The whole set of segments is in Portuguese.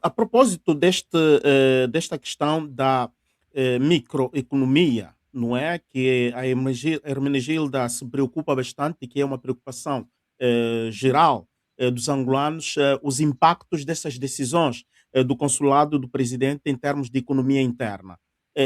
A propósito desta questão da microeconomia, não é? Que a Hermenegilda se preocupa bastante, e que é uma preocupação geral dos angolanos, os impactos dessas decisões do consulado do presidente em termos de economia interna.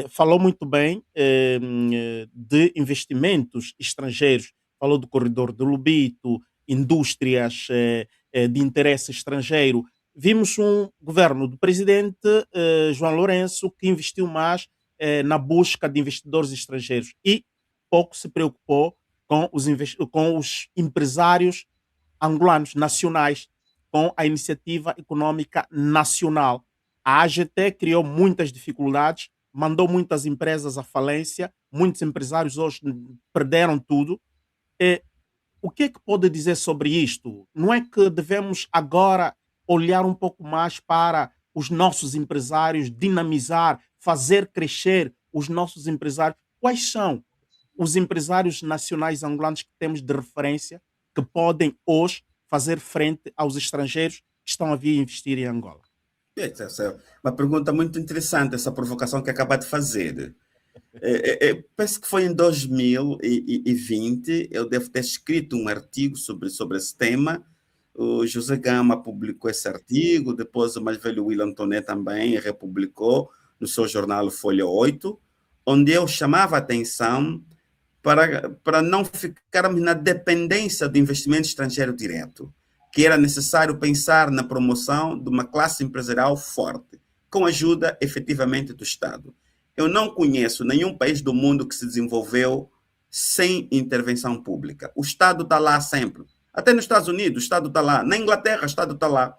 Falou muito bem de investimentos estrangeiros, falou do corredor de Lubito, indústrias de interesse estrangeiro. Vimos um governo do presidente João Lourenço que investiu mais na busca de investidores estrangeiros e pouco se preocupou com os empresários angolanos nacionais, com a iniciativa econômica nacional. A AGT criou muitas dificuldades, mandou muitas empresas à falência, muitos empresários hoje perderam tudo. Eh, o que é que pode dizer sobre isto? Não é que devemos agora olhar um pouco mais para os nossos empresários, dinamizar, fazer crescer os nossos empresários? Quais são os empresários nacionais angolanos que temos de referência que podem hoje fazer frente aos estrangeiros que estão a vir investir em Angola? Essa é uma pergunta muito interessante, essa provocação que acaba de fazer. Penso que foi em 2020, eu devo ter escrito um artigo sobre esse tema. O José Gama publicou esse artigo, depois o mais velho Will Antoné também republicou no seu jornal Folha 8, onde eu chamava a atenção para não ficarmos na dependência do investimento estrangeiro direto, que era necessário pensar na promoção de uma classe empresarial forte, com ajuda efetivamente do Estado. Eu não conheço nenhum país do mundo que se desenvolveu sem intervenção pública. O Estado está lá sempre. Até nos Estados Unidos, o Estado está lá. Na Inglaterra, o Estado está lá.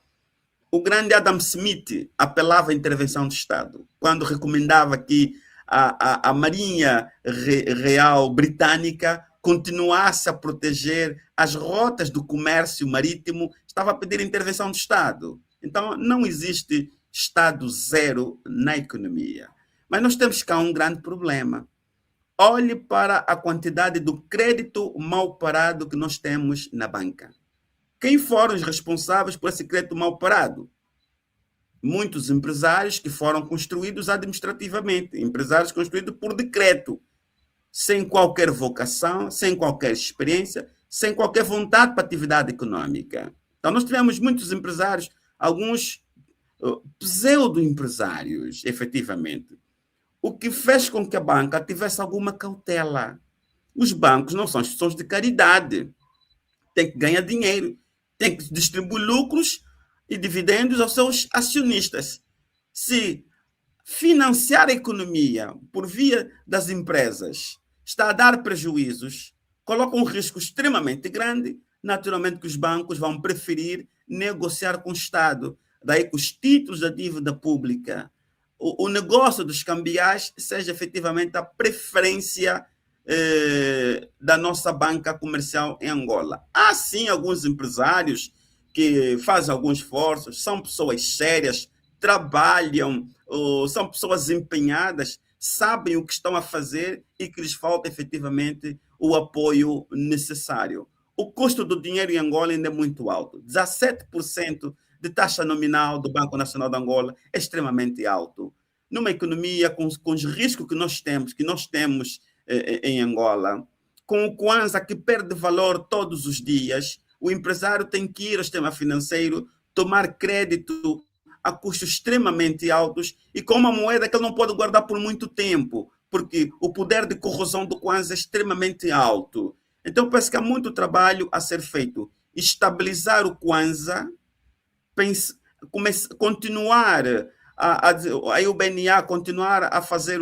O grande Adam Smith apelava à intervenção do Estado, quando recomendava que a Marinha Real Britânica continuasse a proteger as rotas do comércio marítimo, estava a pedir intervenção do Estado. Então, não existe Estado zero na economia. Mas nós temos cá um grande problema. Olhe para a quantidade do crédito mal parado que nós temos na banca. Quem foram os responsáveis por esse crédito mal parado? Muitos empresários que foram construídos administrativamente, empresários construídos por decreto, sem qualquer vocação, sem qualquer experiência, sem qualquer vontade para atividade econômica. Então, nós tivemos muitos empresários, alguns pseudo-empresários, efetivamente, o que fez com que a banca tivesse alguma cautela. Os bancos não são instituições de caridade, tem que ganhar dinheiro, tem que distribuir lucros e dividendos aos seus acionistas. Se financiar a economia por via das empresas está a dar prejuízos, coloca um risco extremamente grande, naturalmente que os bancos vão preferir negociar com o Estado. Daí que os títulos da dívida pública, o negócio dos cambiais seja efetivamente a preferência da nossa banca comercial em Angola. Há sim alguns empresários que fazem alguns esforços, são pessoas sérias, trabalham, são pessoas empenhadas, sabem o que estão a fazer e que lhes falta efetivamente o apoio necessário. O custo do dinheiro em Angola ainda é muito alto. 17% de taxa nominal do Banco Nacional de Angola é extremamente alto. Numa economia com os riscos que nós temos em Angola, com o Kwanza que perde valor todos os dias, o empresário tem que ir ao sistema financeiro tomar crédito a custos extremamente altos e com uma moeda que ele não pode guardar por muito tempo, porque o poder de corrosão do Kwanza é extremamente alto. Então, parece que há muito trabalho a ser feito. Estabilizar o Kwanza, continuar a UBNA continuar a fazer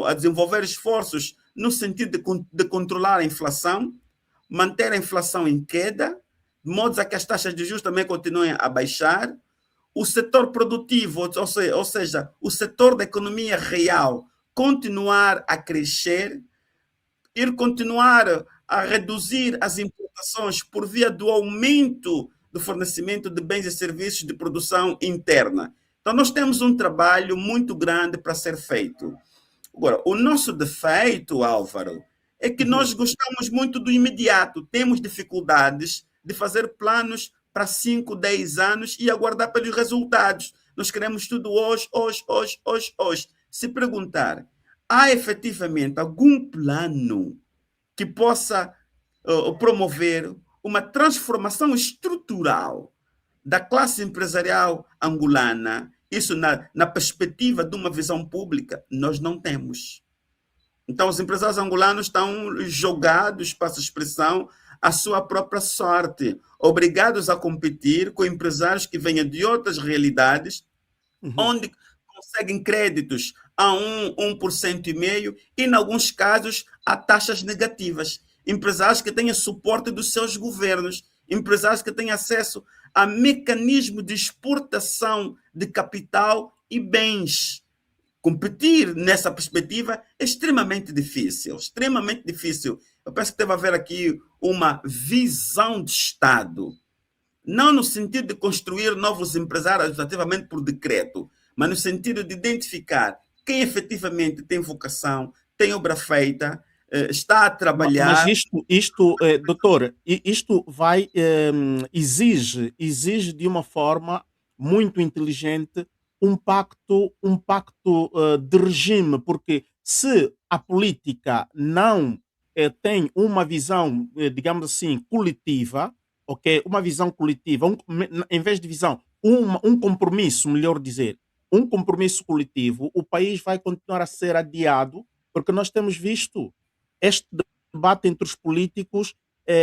a desenvolver esforços no sentido de controlar a inflação, manter a inflação em queda, de modo a que as taxas de juros também continuem a baixar, o setor produtivo, ou seja, o setor da economia real, continuar a crescer, ir continuar a reduzir as importações por via do aumento do fornecimento de bens e serviços de produção interna. Então, nós temos um trabalho muito grande para ser feito. Agora, o nosso defeito, Álvaro, é que nós gostamos muito do imediato, temos dificuldades de fazer planos para 5, 10 anos e aguardar pelos resultados. Nós queremos tudo hoje, hoje, hoje, hoje, hoje. Se perguntar, há efetivamente algum plano que possa promover uma transformação estrutural da classe empresarial angolana, isso na perspectiva de uma visão pública? Nós não temos. Então, os empresários angolanos estão jogados, passa a expressão, à sua própria sorte, obrigados a competir com empresários que venham de outras realidades, Uhum. onde conseguem créditos a 1,5% e, em alguns casos, a taxas negativas. Empresários que têm suporte dos seus governos, empresários que têm acesso a mecanismos de exportação de capital e bens. Competir nessa perspectiva é extremamente difícil, extremamente difícil. Eu penso que deve haver aqui uma visão de Estado, não no sentido de construir novos empresários ativamente por decreto, mas no sentido de identificar quem efetivamente tem vocação, tem obra feita, está a Mas trabalhar. doutor, isto vai, exige de uma forma muito inteligente um pacto de regime, porque se a política não tem uma visão, digamos assim, coletiva, ok? Uma visão coletiva, em vez de visão, um compromisso, melhor dizer, um compromisso coletivo, o país vai continuar a ser adiado, porque nós temos visto este debate entre os políticos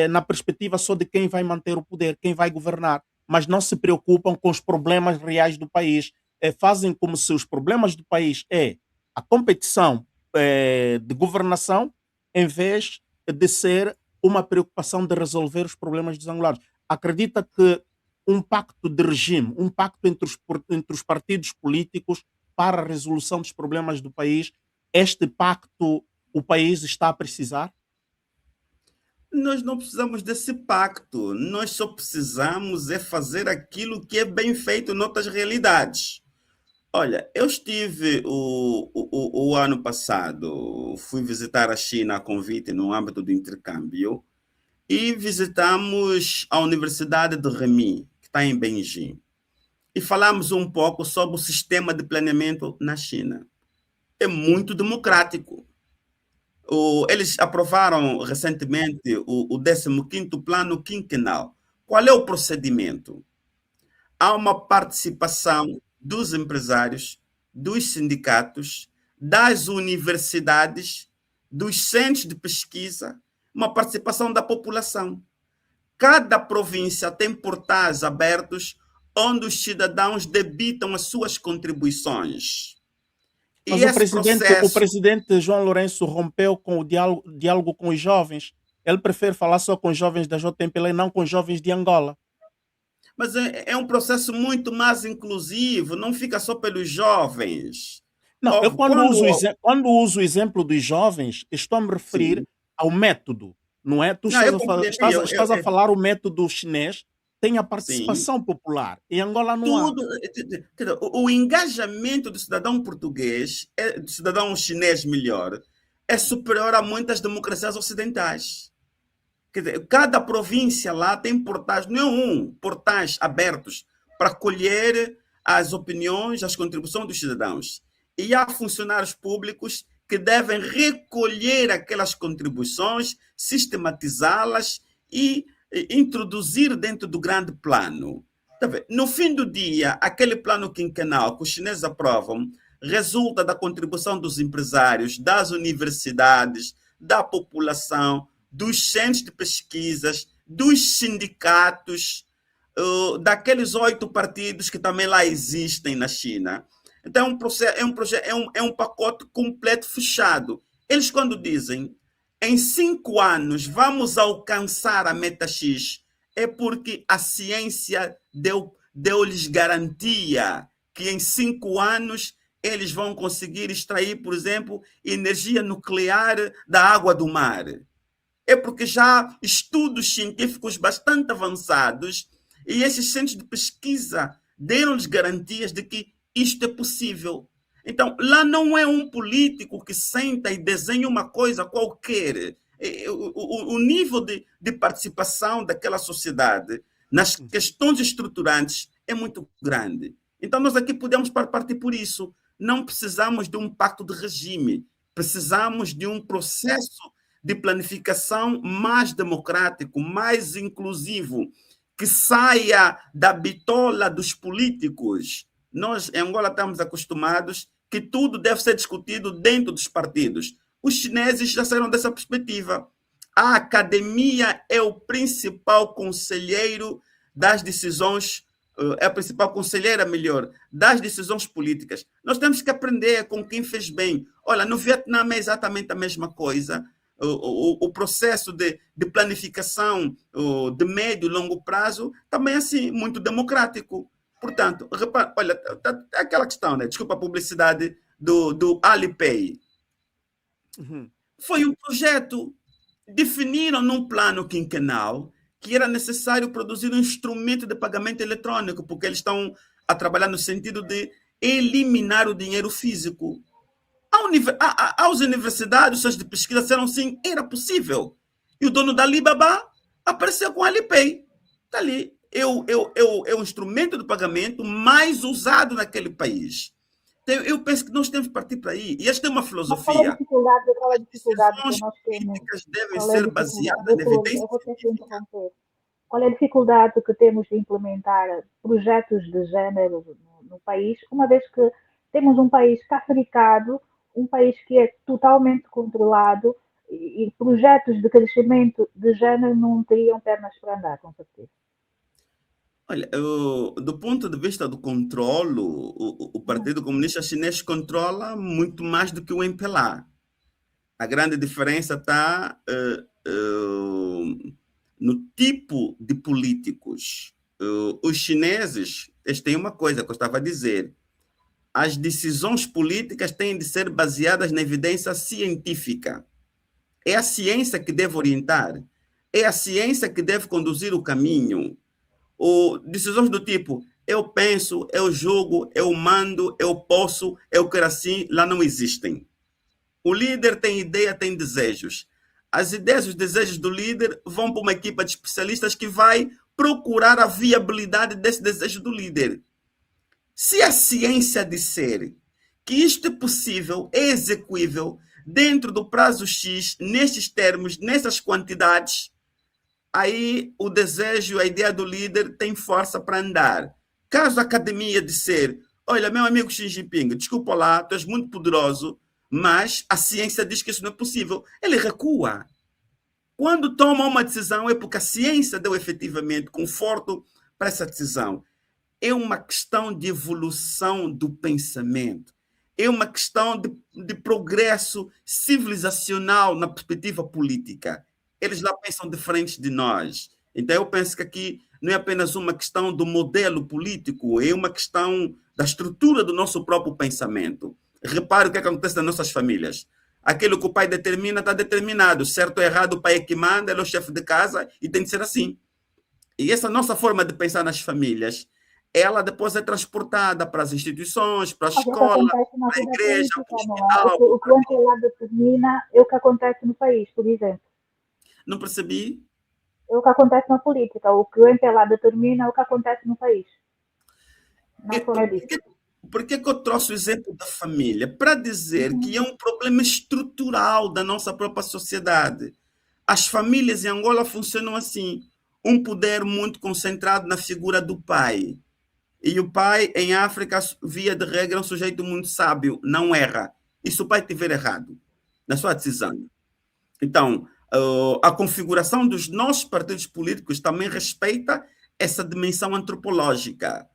na perspectiva só de quem vai manter o poder, quem vai governar, mas não se preocupam com os problemas reais do país. Fazem como se os problemas do país é a competição de governação, em vez de ser uma preocupação de resolver os problemas dos angolanos. Acredita que um pacto de regime, um pacto entre os partidos políticos para a resolução dos problemas do país, este pacto o país está a precisar? Nós não precisamos desse pacto, nós só precisamos é fazer aquilo que é bem feito noutras realidades. Olha, eu estive o ano passado, fui visitar a China a convite no âmbito do intercâmbio e visitamos a Universidade de Remy, que está em Beijing, e falamos um pouco sobre o sistema de planeamento na China. É muito democrático. Eles aprovaram recentemente o 15º Plano Quinquenal. Qual é o procedimento? Há uma participação dos empresários, dos sindicatos, das universidades, dos centros de pesquisa, uma participação da população. Cada província tem portais abertos onde os cidadãos debitam as suas contribuições. Mas E esse o processo. presidente João Lourenço rompeu com o diálogo com os jovens. Ele prefere falar só com os jovens da JMPLA e não com os jovens de Angola. Mas é um processo muito mais inclusivo, não fica só pelos jovens. Não, eu Óbvio, quando. quando uso o exemplo dos jovens, estou a me referir Sim. ao método, não é? Tu Não, eu compreendi. estás a falar o método chinês, tem a Sim. participação popular. Em Angola não há. Tudo. O engajamento do cidadão português, do cidadão chinês melhor, é superior a muitas democracias ocidentais. Quer dizer, cada província lá tem portais, não é portais abertos para colher as opiniões, as contribuições dos cidadãos. E há funcionários públicos que devem recolher aquelas contribuições, sistematizá-las e introduzir dentro do grande plano. Tá vendo? No fim do dia, aquele plano quinquenal que os chineses aprovam resulta da contribuição dos empresários, das universidades, da população, dos centros de pesquisas, dos sindicatos, daqueles 8 partidos que também lá existem na China. Então, é um pacote completo fechado. Eles, quando dizem em 5 anos vamos alcançar a meta X, é porque a ciência deu-lhes garantia que em 5 anos eles vão conseguir extrair, por exemplo, energia nuclear da água do mar. É porque já há estudos científicos bastante avançados e esses centros de pesquisa deram-lhes garantias de que isto é possível. Então, lá não é um político que senta e desenha uma coisa qualquer. O nível de participação daquela sociedade nas questões estruturantes é muito grande. Então, nós aqui podemos partir por isso. Não precisamos de um pacto de regime, precisamos de um processo de planificação mais democrático, mais inclusivo, que saia da bitola dos políticos. Nós, em Angola, estamos acostumados que tudo deve ser discutido dentro dos partidos. Os chineses já saíram dessa perspectiva. A academia é o principal conselheiro das decisões, é a principal conselheira, melhor, das decisões políticas. Nós temos que aprender com quem fez bem. Olha, no Vietnã é exatamente a mesma coisa. O processo de planificação de médio e longo prazo também é assim, muito democrático. Portanto, repara, olha, é aquela questão, né? Desculpa a publicidade do Alipay. Foi um projeto. Definiram num plano quinquenal que era necessário produzir um instrumento de pagamento eletrônico, porque eles estão a trabalhar no sentido de eliminar o dinheiro físico. As universidades, os centros de pesquisa disseram sim, era possível. E o dono da Alibaba apareceu com a Alipay. Está ali. É o instrumento de pagamento mais usado naquele país. Então, eu penso que nós temos que partir para aí. E esta é uma filosofia. Qual é a dificuldade que nós temos? Políticas devem ser baseadas na evidência. Qual é a dificuldade que temos de implementar projetos de género no país, uma vez que temos um país cafricado, um país que é totalmente controlado e projetos de crescimento de género não teriam pernas para andar, com certeza. Olha, do ponto de vista do controlo, o Partido Comunista Chinês controla muito mais do que o MPLA. A grande diferença está no tipo de políticos. Os chineses, eles têm uma coisa que eu estava a dizer: as decisões políticas têm de ser baseadas na evidência científica. É a ciência que deve orientar, é a ciência que deve conduzir o caminho. Decisões do tipo, eu penso, eu julgo, eu mando, eu posso, eu quero assim, lá não existem. O líder tem ideia, tem desejos. As ideias e os desejos do líder vão para uma equipa de especialistas que vai procurar a viabilidade desse desejo do líder. Se a ciência disser que isto é possível, é execuível, dentro do prazo X, nestes termos, nessas quantidades, aí o desejo, a ideia do líder tem força para andar. Caso a academia disser, olha, meu amigo Xi Jinping, desculpa lá, tu és muito poderoso, mas a ciência diz que isso não é possível, ele recua. Quando toma uma decisão é porque a ciência deu efetivamente conforto para essa decisão. É uma questão de evolução do pensamento. É uma questão de progresso civilizacional na perspectiva política. Eles lá pensam diferentes de nós. Então, eu penso que aqui não é apenas uma questão do modelo político, é uma questão da estrutura do nosso próprio pensamento. Repare o que acontece nas nossas famílias. Aquilo que o pai determina está determinado. Certo ou errado, o pai é que manda, ele é o chefe de casa e tem de ser assim. E essa nossa forma de pensar nas famílias, ela depois é transportada para as instituições, para a escola, para a igreja, para o hospital. O que o MPLA determina é o que acontece no país, por exemplo. Não percebi? É o que acontece na política. O que o MPLA determina é o que acontece no país. Não fora disso. Por que eu trouxe o exemplo da família? Para dizer que é um problema estrutural da nossa própria sociedade. As famílias em Angola funcionam assim. Um poder muito concentrado na figura do pai. E o pai, em África, via de regra, é um sujeito muito sábio, não erra. E se o pai estiver errado na sua decisão? Então, a configuração dos nossos partidos políticos também respeita essa dimensão antropológica.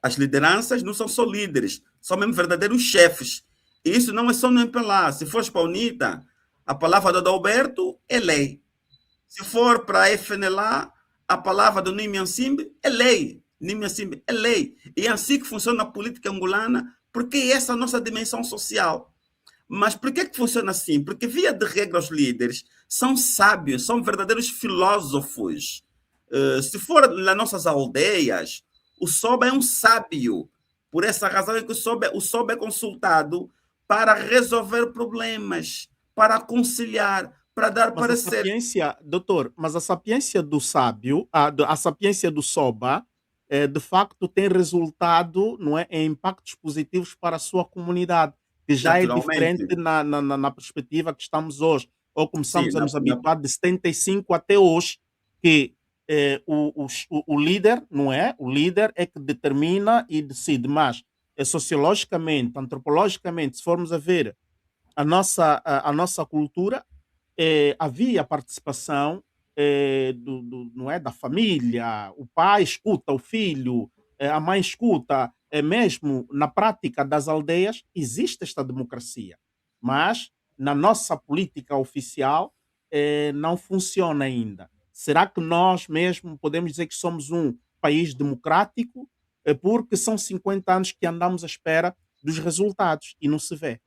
As lideranças não são só líderes, são mesmo verdadeiros chefes. E isso não é só no MPLA. Se for para a UNITA, a palavra do Adalberto é lei. Se for para a FNLA, a palavra do Nimian Simbe é lei. Nimian Simbe é lei. E é assim que funciona a política angolana, porque é essa a nossa dimensão social. Mas por que funciona assim? Porque, via de regra, os líderes são sábios, são verdadeiros filósofos. Se for nas nossas aldeias, o Soba é um sábio. Por essa razão é que o Soba é consultado para resolver problemas, para aconselhar, para dar Mas a parecer. sapiência, doutor, mas a sapiência do sábio, a sapiência do Soba, de facto tem resultado, não é, em impactos positivos para a sua comunidade, que já é diferente Naturalmente. na perspectiva que estamos hoje, ou Sim, começamos a nos habituar de 75 até hoje, que o líder, não é? O líder é que determina e decide, mas sociologicamente, antropologicamente, se formos a ver a nossa cultura, havia participação não é, da família, o pai escuta o filho, a mãe escuta, mesmo na prática das aldeias existe esta democracia, mas na nossa política oficial não funciona ainda. Será que nós mesmo podemos dizer que somos um país democrático? Porque são 50 anos que andamos à espera dos resultados e não se vê.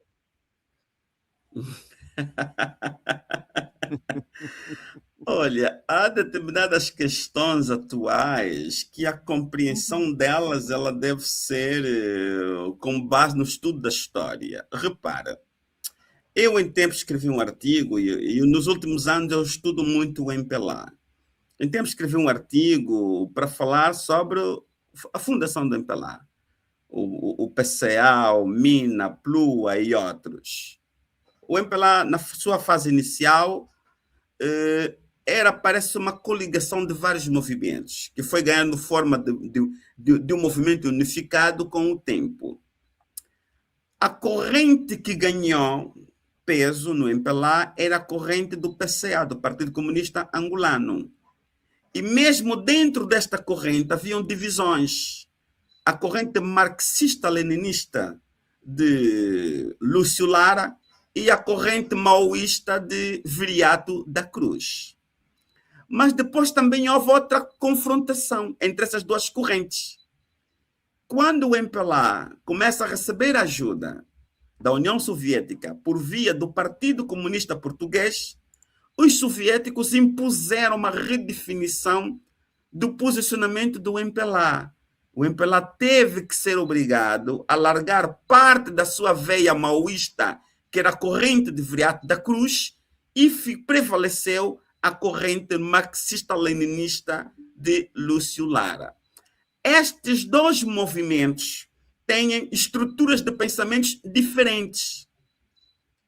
Olha, há determinadas questões atuais que a Uhum. compreensão delas ela deve ser com base no estudo da história. Repara, eu em tempo escrevi um artigo e nos últimos anos eu estudo muito o MPLA. Em tempo escrevi um artigo para falar sobre a fundação do MPLA, o PCA, o MINA, PLUA e outros. O MPLA, na sua fase inicial, parece uma coligação de vários movimentos, que foi ganhando forma de um movimento unificado com o tempo. A corrente que ganhou peso no MPLA era a corrente do PCA, do Partido Comunista Angolano. E mesmo dentro desta corrente haviam divisões. A corrente marxista-leninista de Lúcio Lara e a corrente maoísta de Viriato da Cruz. Mas depois também houve outra confrontação entre essas duas correntes. Quando o MPLA começa a receber ajuda da União Soviética por via do Partido Comunista Português, os soviéticos impuseram uma redefinição do posicionamento do MPLA. O MPLA teve que ser obrigado a largar parte da sua veia maoísta, que era a corrente de Viriato da Cruz, e prevaleceu a corrente marxista-leninista de Lúcio Lara. Estes dois movimentos têm estruturas de pensamentos diferentes.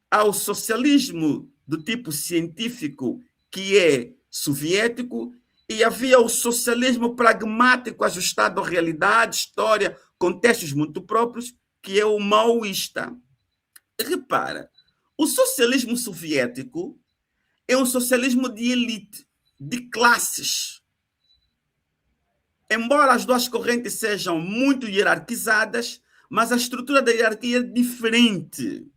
Há o socialismo do tipo científico, que é soviético, e havia o socialismo pragmático, ajustado à realidade, história, contextos muito próprios, que é o maoísta. Repara, o socialismo soviético é um socialismo de elite, de classes. Embora as duas correntes sejam muito hierarquizadas, mas a estrutura da hierarquia é diferente.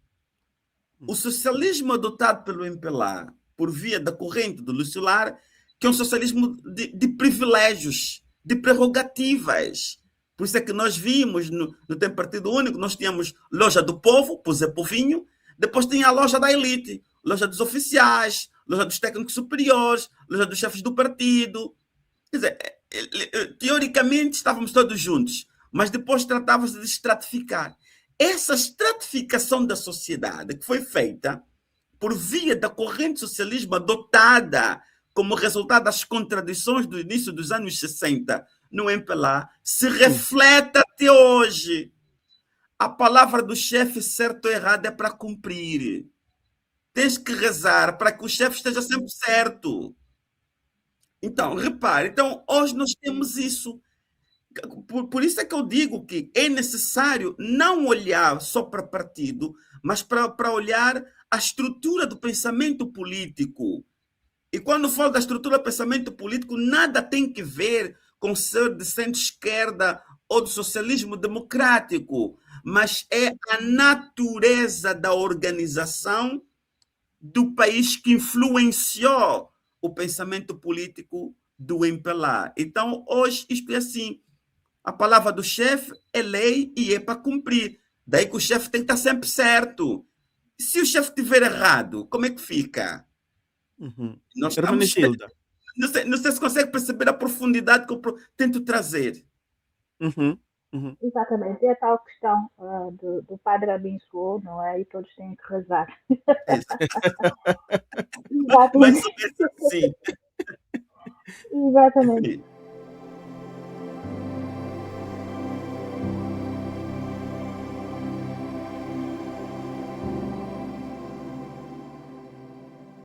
O socialismo adotado pelo MPLA, por via da corrente do Lúcio Lara, que é um socialismo de privilégios, de prerrogativas. Por isso é que nós vimos no tempo Partido Único, nós tínhamos loja do povo, por Zé Povinho, depois tinha a loja da elite, loja dos oficiais, loja dos técnicos superiores, loja dos chefes do partido. Quer dizer, teoricamente estávamos todos juntos, mas depois tratava-se de estratificar. Essa estratificação da sociedade que foi feita por via da corrente socialismo adotada como resultado das contradições do início dos anos 60 no MPLA, se reflete até hoje. A palavra do chefe certo ou errado é para cumprir. Tens que rezar para que o chefe esteja sempre certo. Então, repare, então hoje nós temos isso. Por isso é que eu digo que é necessário não olhar só para partido, mas para olhar a estrutura do pensamento político. E quando falo da estrutura do pensamento político, nada tem que ver com ser de centro-esquerda ou do socialismo democrático, mas é a natureza da organização do país que influenciou o pensamento político do MPLA. Então, hoje, isto é assim. A palavra do chefe é lei e é para cumprir. Daí que o chefe tem que estar sempre certo. Se o chefe estiver errado, como é que fica? Nós estamos. Hermenegilda. Não sei se consegue perceber a profundidade que eu tento trazer. Uhum, uhum. Exatamente, é a tal questão do padre abençoou, não é? E todos têm que rezar. Mais Exatamente. ou menos assim. Exatamente.